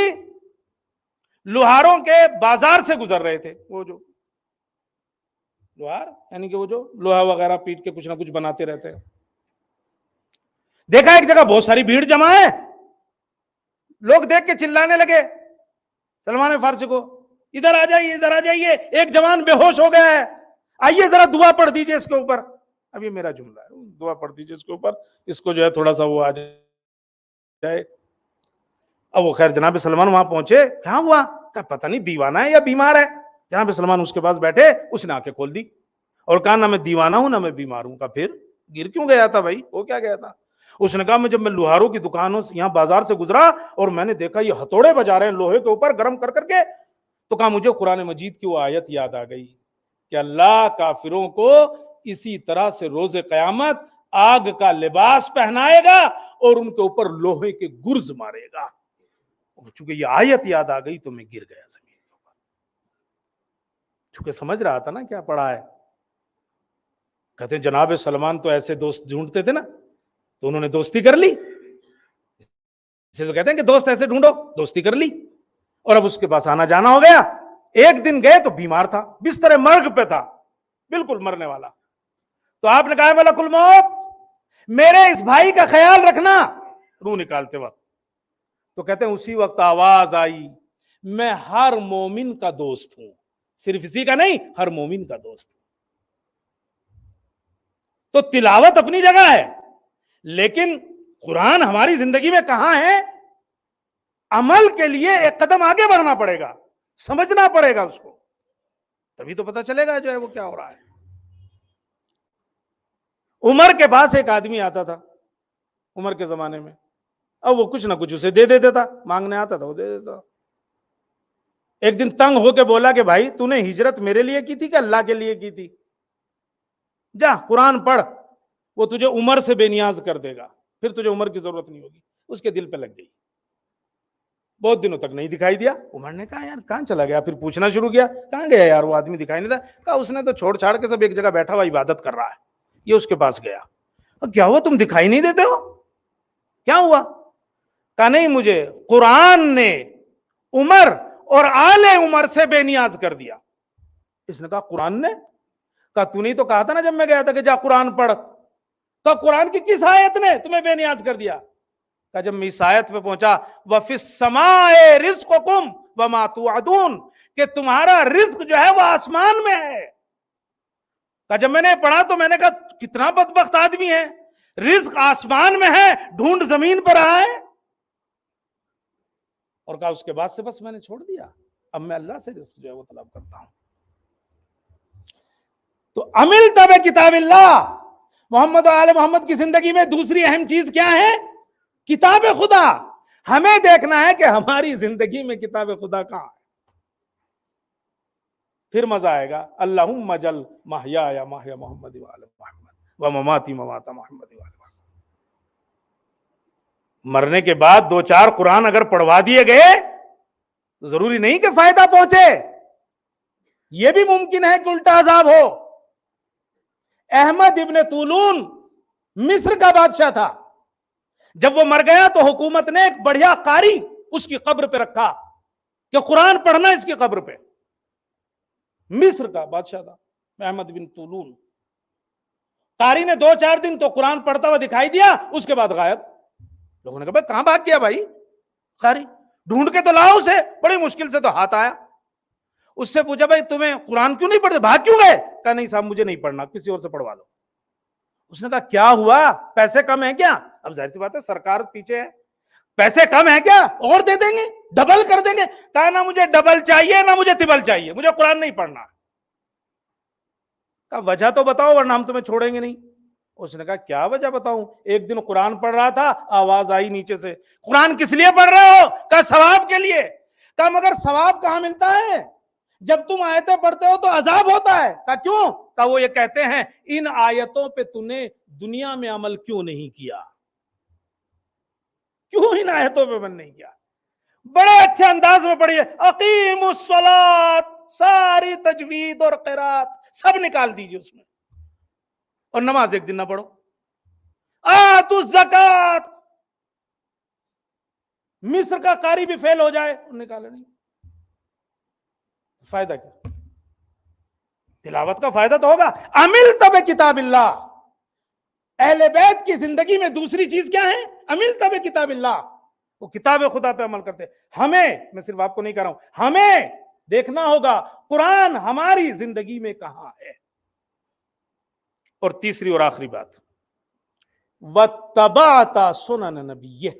لوہاروں کے بازار سے گزر رہے تھے, وہ جو لوہار یعنی کہ وہ جو لوہا وغیرہ پیٹ کے کچھ نہ کچھ بناتے رہتے ہیں, دیکھا ایک جگہ بہت ساری بھیڑ جمع ہے, لوگ دیکھ کے چلانے لگے سلمان فارسی کو, ادھر آ جائیے ادھر آ جائیے, ایک جوان بے ہوش ہو گیا ہے, آئیے ذرا دعا پڑھ دیجئے اس کے اوپر. اب یہ میرا جملہ ہے, دعا پڑھ دیجئے اس کے اوپر, اس کو جو ہے تھوڑا سا وہ آ جائے. اب وہ خیر جناب سلمان وہاں پہنچے، کیا ہوا؟ کہ پتہ نہیں دیوانہ ہے یا بیمار ہے۔ جناب سلمان اس کے پاس بیٹھے، اس نے آنکھیں کھول دی اور کہا نہ میں دیوانہ ہوں نہ میں بیمار ہوں۔ کا پھر گر کیوں گیا تھا بھائی؟ وہ کیا گیا تھا؟ اس نے کہا جب میں لوہاروں کی دکانوں سے یہاں بازار سے گزرا اور میں نے دیکھا یہ ہتھوڑے بجا رہے ہیں لوہے کے اوپر گرم کر کر کے، تو کہا مجھے قرآن مجید کی وہ آیت یاد آ گئی کہ اللہ کافروں کو اسی طرح سے روز قیامت آگ کا لباس پہنائے گا اور ان کے اوپر لوہے کے گرز مارے گا۔ چونکہ یہ آیت یاد آ گئی تو میں گر گیا زمین کے اوپر، چونکہ سمجھ رہا تھا نا کیا پڑھا ہے۔ کہتے ہیں جناب سلمان تو ایسے دوست ڈھونڈتے تھے نا، تو انہوں نے دوستی کر لی۔ اسے تو کہتے ہیں کہ دوست ایسے ڈھونڈو، دوستی کر لی، اور اب اس کے پاس آنا جانا ہو گیا۔ ایک دن گئے تو بیمار تھا، بستر مرگ پہ تھا، بالکل مرنے والا۔ تو آپ نے کہا ملک الموت میرے اس بھائی کا خیال رکھنا، روح نکالتے وقت۔ تو کہتے ہیں اسی وقت آواز آئی میں ہر مومن کا دوست ہوں، صرف اسی کا نہیں، ہر مومن کا دوست ہوں۔ تو تلاوت اپنی جگہ ہے، لیکن قرآن ہماری زندگی میں کہاں ہے؟ عمل کے لیے ایک قدم آگے بڑھنا پڑے گا، سمجھنا پڑے گا اس کو، تبھی تو پتا چلے گا جو ہے وہ کیا ہو رہا ہے۔ عمر کے پاس ایک آدمی آتا تھا عمر کے زمانے میں، اب وہ کچھ نہ کچھ اسے دے دیتا تھا، مانگنے آتا تھا وہ دے دیتا۔ ایک دن تنگ ہو کے بولا کہ بھائی تو نے ہجرت میرے لیے کی تھی کہ اللہ کے لیے کی تھی؟ جا قرآن پڑھ، وہ تجھے عمر سے بے نیاز کر دے گا، پھر تجھے عمر کی ضرورت نہیں ہوگی۔ اس کے دل پہ لگ گئی، بہت دنوں تک نہیں دکھائی دیا۔ عمر نے کہا یار کہاں چلا گیا؟ پھر پوچھنا شروع کیا، کہاں گیا یار وہ آدمی؟ دکھائی نہیں تھا۔ کہا اس نے تو چھوڑ چھاڑ کے سب ایک جگہ بیٹھا ہوا عبادت کر رہا ہے۔ یہ اس کے پاس گیا، کیا ہوا تم دکھائی نہیں دیتے ہو؟ کیا ہوا؟ کہا نہیں مجھے قرآن نے عمر اور آل عمر سے بے نیاز کر دیا۔ اس نے کہا قرآن نے؟ کہا تو نہیں تو کہا تھا نا جب میں گیا تھا کہ جا قرآن پڑھ؟ تو قرآن کی کس آیت نے تمہیں بے نیاز کر دیا؟ کہا جب میں اس آیت پہ پہنچا وَفِي السَّمَاءِ رِزْقُكُمْ وَمَا تُوعَدُونَ، کہ تمہارا رزق جو ہے وہ آسمان میں ہے۔ کہا جب میں نے پڑھا تو میں نے کہا کتنا بدبخت آدمی ہے، رزق آسمان میں ہے ڈھونڈ زمین پر رہا ہے۔ اور کہا اس کے بعد سے بس میں نے چھوڑ دیا، اب میں اللہ سے رزق جو ہے وہ طلب کرتا ہوں۔ تو عملت بکتاب اللہ، محمد و آل محمد کی زندگی میں دوسری اہم چیز کیا ہے؟ کتاب خدا۔ ہمیں دیکھنا ہے کہ ہماری زندگی میں کتاب خدا کہاں ہے، پھر مزہ آئے گا۔ اللہم جل محیایا محیا محمد و آل محمد و مماتی ممات محمد و آل محمد۔ مرنے کے بعد دو چار قرآن اگر پڑھوا دیے گئے تو ضروری نہیں کہ فائدہ پہنچے، یہ بھی ممکن ہے کہ الٹا عذاب ہو۔ احمد ابن طولون مصر کا بادشاہ تھا، جب وہ مر گیا تو حکومت نے ایک بڑھیا قاری اس کی قبر پہ رکھا کہ قرآن پڑھنا اس کی قبر پہ۔ مصر کا بادشاہ تھا احمد بن طولون، قاری نے دو چار دن تو قرآن پڑھتا ہوا دکھائی دیا، اس کے بعد غائب۔ لوگوں نے کہا بھائی کہاں بھاگ گیا بھائی قاری؟ ڈھونڈ کے تو لاؤ اسے، بڑی مشکل سے تو ہاتھ آیا۔ اس سے پوچھا بھائی تمہیں قرآن کیوں نہیں پڑھتے، بھاگ کیوں گئے؟ کہا نہیں صاحب مجھے نہیں پڑھنا، کسی اور سے پڑھوا لو۔ اس نے کہا کیا ہوا، پیسے کم ہیں کیا؟ اب ظاہر سی بات ہے سرکار پیچھے ہے، پیسے کم ہیں کیا؟ اور دے دیں گے، ڈبل کر دیں گے۔ کہا نہ مجھے ڈبل چاہیے نہ مجھے تبل چاہیے، مجھے قرآن نہیں پڑھنا۔ کہا وجہ تو بتاؤ ورنہ ہم تمہیں چھوڑیں گے نہیں۔ اس نے کہا کیا وجہ بتاؤں؟ ایک دن قرآن پڑھ رہا تھا، آواز آئی نیچے سے قرآن کس لیے پڑھ رہے ہو؟ کہا ثواب کے لیے۔ کہا مگر ثواب کہاں ملتا ہے؟ جب تم آیتیں پڑھتے ہو تو عذاب ہوتا ہے۔ کہا کیوں؟ کہا وہ یہ کہتے ہیں ان آیتوں پہ تم نے دنیا میں عمل کیوں نہیں کیا، کیوں ان آیتوں پہ عمل نہیں کیا؟ بڑے اچھے انداز میں پڑھیے، اقیم الصلاۃ، ساری تجوید اور قرات سب نکال دیجیے اس میں، اور نماز ایک دن نہ پڑھو۔ آتوا الزکات، مصر کا قاری بھی فیل ہو جائے نکالے نہیں، فائدہ کیا؟ تلاوت کا فائدہ تو ہوگا۔ عملت بکتاب اللہ، اہل بیت کی زندگی میں دوسری چیز کیا ہے؟ عملت بکتاب اللہ، وہ کتاب خدا پہ عمل کرتے۔ ہمیں، میں صرف آپ کو نہیں کہہ رہا ہوں، ہمیں دیکھنا ہوگا قرآن ہماری زندگی میں کہاں ہے۔ اور تیسری اور آخری بات، وَاتَّبَعْتَ سُنَنَ نَبِيِّهِ،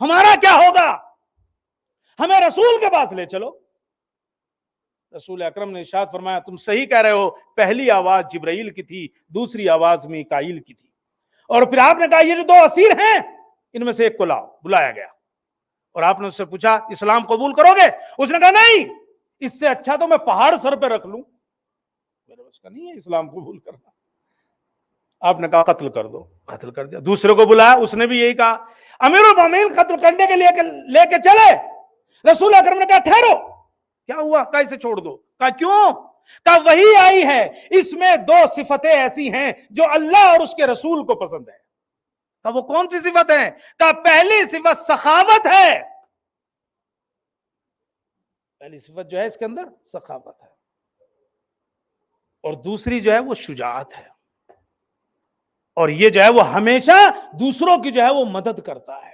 ہمارا کیا ہوگا؟ ہمیں رسول کے پاس لے چلو۔ رسول اکرم نے ارشاد فرمایا تم صحیح کہہ رہے ہو، پہلی آواز جبرائیل کی تھی، دوسری آواز میکائیل کی تھی، اور پھر آپ نے کہا یہ جو دو اسیر ہیں ان میں سے ایک کو لاؤ۔ بلایا گیا اور آپ نے اس سے پوچھا اسلام قبول کرو گے؟ اس نے کہا نہیں، اس سے اچھا تو میں پہاڑ سر پہ رکھ لوں، میرے بس کا نہیں ہے اسلام قبول کرنا۔ آپ نے کہا قتل کر دو، قتل کر دیا۔ دوسرے کو بلایا، اس نے بھی یہی کہا۔ امیر المومنین قتل کرنے کے لیے لے کے چلے، رسول اکرم نے کہا ٹھہرو، کیا ہوا؟ کہا اسے چھوڑ دو۔ کہا کیوں؟ کہا وہی آئی ہے، اس میں دو صفتیں ایسی ہیں جو اللہ اور اس کے رسول کو پسند ہے۔ کہا وہ کون سی صفت ہے؟ کہا پہلی صفت سخاوت ہے، پہلی صفت جو ہے اس کے اندر سخاوت ہے، اور دوسری جو ہے وہ شجاعت ہے، اور یہ جو ہے وہ ہمیشہ دوسروں کی جو ہے وہ مدد کرتا ہے۔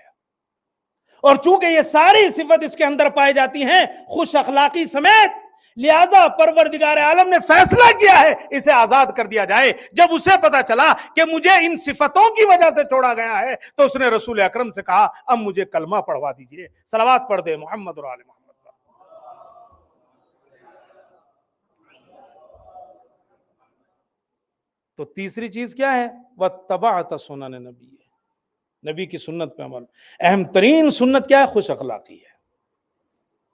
اور چونکہ یہ ساری صفت اس کے اندر پائی جاتی ہیں خوش اخلاقی سمیت، لہذا پروردگار عالم نے فیصلہ کیا ہے اسے آزاد کر دیا جائے۔ جب اسے پتا چلا کہ مجھے ان صفتوں کی وجہ سے چھوڑا گیا ہے تو اس نے رسول اکرم سے کہا اب مجھے کلمہ پڑھوا دیجئے۔ صلوات پڑھ دے محمد اور آل محمد۔ تو تیسری چیز کیا ہے؟ وَاتَّبَعْتَ سُنَنَ نَبِيِّ، نبی کی سنت پہ عمل۔ اہم ترین سنت کیا ہے؟ خوش اخلاقی ہے۔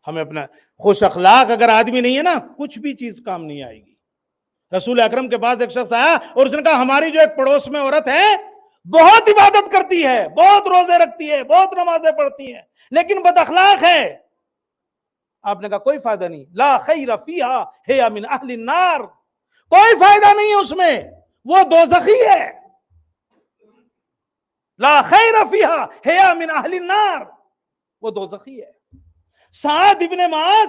ہمیں اپنا خوش اخلاق اگر آدمی نہیں ہے نا، کچھ بھی چیز کام نہیں آئے گی۔ رسول اکرم کے پاس ایک شخص آیا اور اس نے کہا ہماری جو ایک پڑوس میں عورت ہے بہت عبادت کرتی ہے، بہت روزے رکھتی ہے، بہت نمازیں پڑھتی ہے، لیکن بد اخلاق ہے۔ آپ نے کہا کوئی فائدہ نہیں، لا خیر فیہا ہی من اہل النار، کوئی فائدہ نہیں ہے اس میں، وہ دوزخی ہے۔ لا خیر فیہا ہی من اہل النار، وہ دوزخی ہے۔ سعد ابن معاذ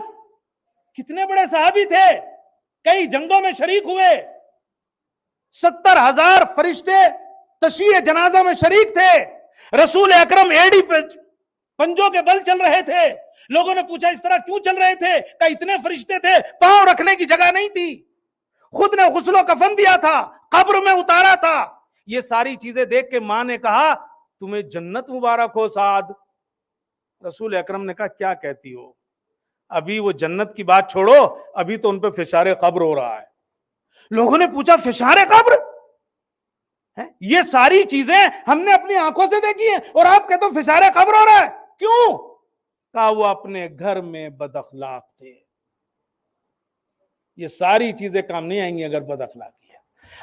کتنے بڑے صحابی تھے، کئی جنگوں میں شریک ہوئے، 70,000 فرشتے تشییع جنازہ میں شریک تھے، رسول اکرم ایڑی پہ پنجوں کے بل چل رہے تھے۔ لوگوں نے پوچھا اس طرح کیوں چل رہے تھے؟ کہ اتنے فرشتے تھے، پاؤں رکھنے کی جگہ نہیں تھی، خود نے غسل و کفن دیا تھا، قبر میں اتارا تھا۔ یہ ساری چیزیں دیکھ کے ماں نے کہا تمہیں جنت مبارک ہو سعد۔ رسول اکرم نے کہا کیا کہتی ہو؟ ابھی وہ جنت کی بات چھوڑو، ابھی تو ان پہ فشار قبر ہو رہا ہے۔ لوگوں نے پوچھا فشار قبر؟ یہ ساری چیزیں ہم نے اپنی آنکھوں سے دیکھی ہیں اور آپ کہتے ہو فشار قبر ہو رہا ہے، کیوں؟ کہا وہ اپنے گھر میں بد اخلاق تھے۔ یہ ساری چیزیں کام نہیں آئیں گی اگر بد اخلاقی ہے۔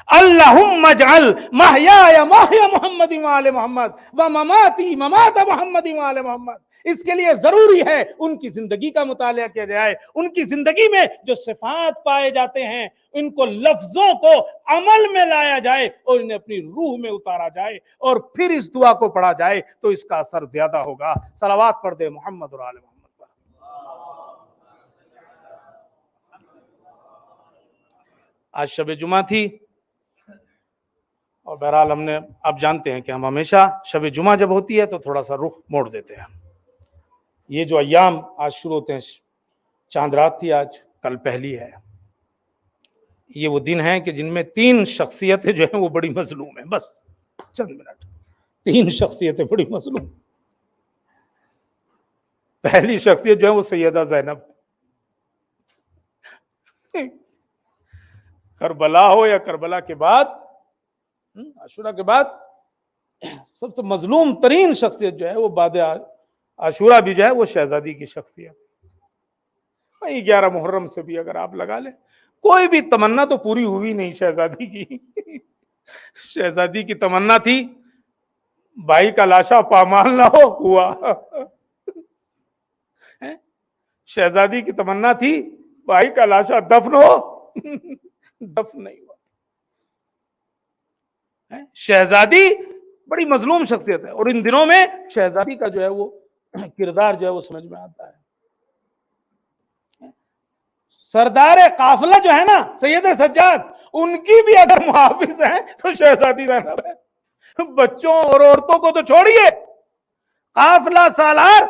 اللہم اجعل محیایا محیا محمد وآل محمد ومماتی ممات محمد وآل محمد۔ اس کے لیے ضروری ہے ان کی زندگی کا مطالعہ کیا جائے، ان کی زندگی میں جو صفات پائے جاتے ہیں ان کو لفظوں کو عمل میں لایا جائے اور انہیں اپنی روح میں اتارا جائے، اور پھر اس دعا کو پڑھا جائے تو اس کا اثر زیادہ ہوگا۔ صلوات پڑھ دے محمد اور آل محمد۔ آج شب جمعہ تھی اور بہرحال ہم نے، آپ جانتے ہیں کہ ہم ہمیشہ شب جمعہ جب ہوتی ہے تو تھوڑا سا رخ موڑ دیتے ہیں۔ یہ جو ایام آج شروع ہوتے ہیں، چاند رات تھی آج، کل پہلی ہے، یہ وہ دن ہیں کہ جن میں 3 شخصیتیں جو ہیں وہ بڑی مظلوم ہیں۔ بس چند منٹ، 3 شخصیتیں بڑی مظلوم۔ پہلی شخصیت جو ہے وہ سیدہ زینب، کربلا ہو یا کربلا کے بعد، عاشورہ کے بعد سب سے مظلوم ترین شخصیت جو ہے وہ بعد عاشورہ بھی جو ہے وہ شہزادی کی شخصیت۔ 11 محرم سے بھی اگر آپ لگا لیں، کوئی بھی تمنا تو پوری ہوئی نہیں شہزادی کی۔ شہزادی کی تمنا تھی بھائی کا لاشا پامال نہ ہوا۔ شہزادی کی تمنا تھی بھائی کا لاشا دفن ہو، دفن نہیں ہوا۔ شہزادی بڑی مظلوم شخصیت ہے، اور ان دنوں میں شہزادی کا جو ہے وہ کردار جو ہے وہ سمجھ میں آتا ہے۔ سردار قافلہ جو ہے نا سید سجاد، ان کی بھی اگر محافظ ہیں تو شہزادی زینب ہے۔ بچوں اور عورتوں کو تو چھوڑیے، قافلہ سالار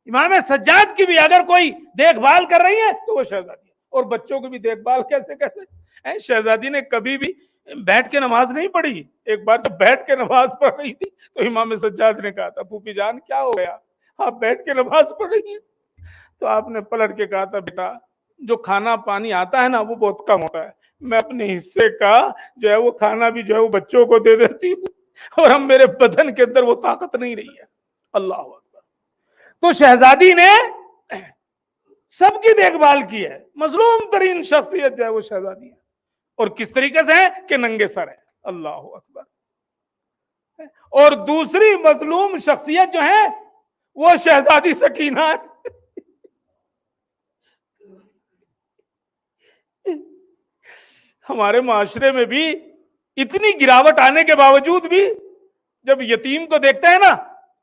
امام سجاد کی بھی اگر کوئی دیکھ بھال کر رہی ہے تو وہ شہزادی ہے۔ اور بچوں کی بھی دیکھ بھال کیسے کرتے ہیں؟ شہزادی نے کبھی بھی بیٹھ کے نماز نہیں پڑھی. ایک بار جب بیٹھ کے نماز پڑھ رہی تھی تو امام سجاد نے کہا تھا پھوپھی جان کیا ہو گیا, آپ بیٹھ کے نماز پڑھ رہی ہیں؟ تو آپ نے پلٹ کے کہا تھا بیٹا جو کھانا پانی آتا ہے نا وہ بہت کم ہوتا ہے, میں اپنے حصے کا جو ہے وہ کھانا بھی جو ہے وہ بچوں کو دے دیتی ہوں, اور ہم میرے بدن کے اندر وہ طاقت نہیں رہی ہے. اللہ اکبر. تو شہزادی نے سب کی دیکھ بھال کی ہے, مظلوم ترین شخصیت جو ہے وہ شہزادی ہے, اور کس طریقے سے ہے کہ ننگے سر ہے. اللہ اکبر. اور دوسری مظلوم شخصیت جو ہے وہ شہزادی سکینہ ہے. ہمارے معاشرے میں بھی اتنی گراوٹ آنے کے باوجود بھی جب یتیم کو دیکھتے ہیں نا,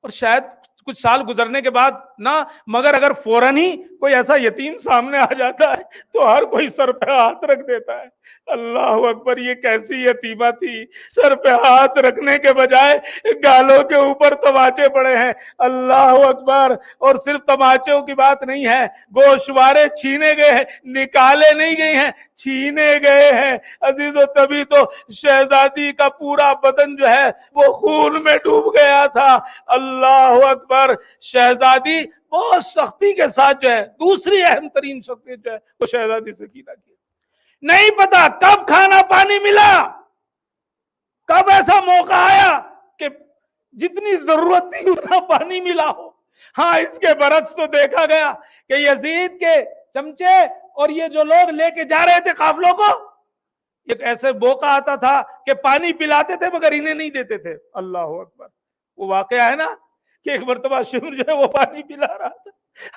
اور شاید کچھ سال گزرنے کے بعد نہ, مگر اگر فوراً ہی کوئی ایسا یتیم سامنے آ جاتا ہے تو ہر کوئی سر پہ ہاتھ رکھ دیتا ہے. اللہ اکبر, یہ کیسی یتیمہ تھی, سر پہ ہاتھ رکھنے کے بجائے گالوں کے اوپر تماچے پڑے ہیں. اللہ اکبر. اور صرف تماچوں کی بات نہیں ہے, گوشوارے چھینے گئے ہیں, نکالے نہیں گئے ہیں, چھینے گئے ہیں عزیزو. تبھی تو شہزادی کا پورا بدن جو ہے وہ خون میں ڈوب گیا تھا. اللہ اکبر. شہزادی بہت سختی کے ساتھ جو ہے, دوسری اہم ترین شخصیت جو ہے وہ شہزادی سکینہ کی. نہیں پتا کب کھانا پانی ملا, کب ایسا موقع آیا کہ جتنی ضرورت تھی اتنا پانی ملا ہو. ہاں اس کے برعکس تو دیکھا گیا کہ یزید کے چمچے اور یہ جو لوگ لے کے جا رہے تھے قافلوں کو, ایک ایسے موقع آتا تھا کہ پانی پلاتے تھے مگر انہیں نہیں دیتے تھے. اللہ اکبر. وہ واقعہ ہے نا کہ ایک مرتبہ شمر جو ہے وہ پانی پلا رہا تھا,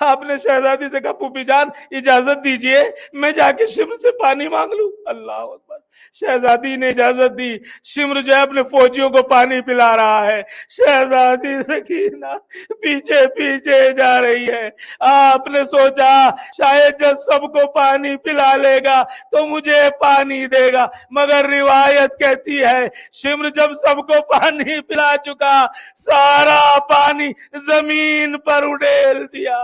آپ نے شہزادی سے کہا پھوپھی جان اجازت دیجئے میں جا کے شمر سے پانی مانگ لوں. اللہ اکبر. شہزادی نے اجازت دی, شمر جو ہے اپنے فوجیوں کو پانی پلا رہا ہے, شہزادی سکینہ پیچھے پیچھے جا رہی ہے. آپ نے سوچا شاید جب سب کو پانی پلا لے گا تو مجھے پانی دے گا, مگر روایت کہتی ہے شمر جب سب کو پانی پلا چکا سارا پانی زمین پر اڈیل دیا.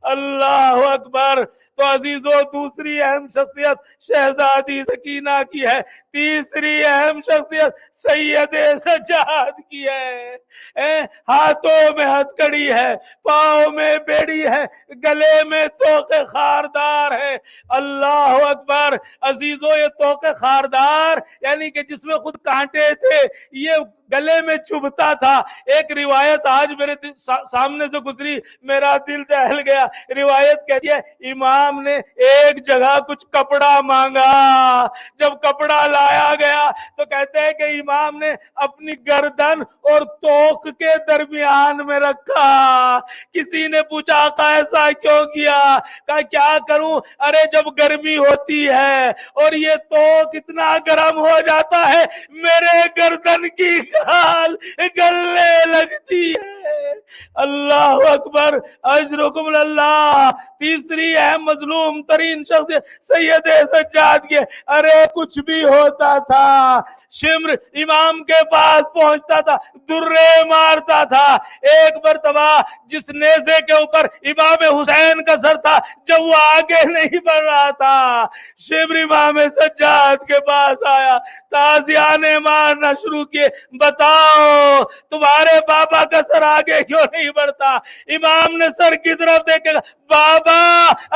اللہ اکبر. تو عزیزو دوسری اہم شخصیت شہزادی سکینہ کی ہے. تیسری اہم شخصیت سید سجاد کی ہے. ہاتھوں میں ہتھکڑی ہے, پاؤں میں بیڑی ہے, گلے میں توق خاردار ہے. اللہ اکبر. عزیزو یہ توق خاردار یعنی کہ جس میں خود کانٹے تھے, یہ گلے میں چبھتا تھا. ایک روایت آج میرے سامنے سے گزری, میرا دل دہل گیا. روایت کہتی ہے امام نے ایک جگہ کچھ کپڑا مانگا, جب کپڑا لایا گیا تو کہتے ہیں کہ امام نے اپنی گردن اور توق کے درمیان میں رکھا. کسی نے پوچھا آقا ایسا کیوں کیا؟ کہا کیا کروں, ارے جب گرمی ہوتی ہے اور یہ توق اتنا گرم ہو جاتا ہے میرے گردن کی کھال گلنے لگتی ہے. اللہ اکبر. اجرکم اللہ. تیسری اہم مظلوم ترین شخص سید سجاد کی. ارے کچھ بھی ہوتا تھا شمر امام کے پاس پہنچتا تھا, درے مارتا تھا. ایک مرتبہ جس نیزے کے اوپر امام حسین کا سر تھا, جب وہ آگے نہیں بڑھ رہا تھا شمر امام سجاد کے پاس آیا, تازیانے مارنا شروع کیے, بتاؤ تمہارے بابا کا سر آگے کیوں نہیں بڑھتا؟ امام نے سر کی طرف دیکھے, بابا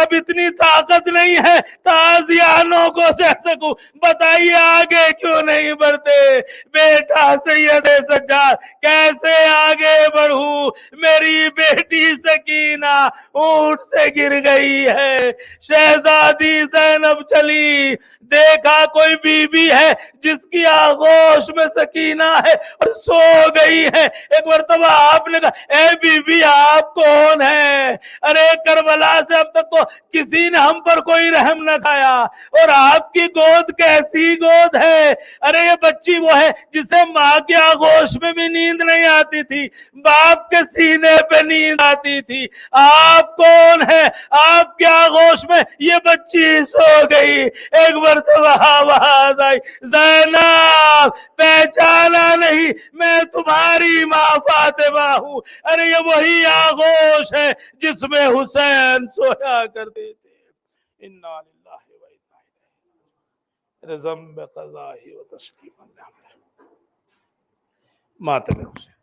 اب اتنی طاقت نہیں ہے تازیانوں کو سہ سکوں, بتائیے آگے کیوں نہیں بڑھتے؟ بیٹا سید سجاد کیسے آگے بڑھوں, میری بیٹی سکینہ اونٹ سے گر گئی ہے. شہزادی زینب چلی, دیکھا کوئی بی بی ہے جس کی آغوش میں سکینہ ہے اور سو گئی ہے. ایک مرتبہ آپ نے کہا اے بی بی آپ کون ہیں؟ ارے کربلا سے اب تک تو کسی نے ہم پر کوئی رحم نہ کھایا, اور آپ کی گود کیسی گود ہے؟ ارے یہ بچی وہ ہے جسے ماں کی آغوش میں بھی نیند نہیں آتی تھی, باپ کے سینے پہ نیند آتی تھی. آپ کون ہیں؟ آپ کی آغوش میں یہ بچی سو گئی. ایک مرتبہ آواز آئی, زینب پہچانا نہیں, میں تمہاری ماں فاطمہ ہوں. ارے یہ وہی آغوش ہے جس میں حسین سویا کرتے تھے. انا للہ و انا الیہ. رضم بقضائه وتسلیما لامره ماتم حسین.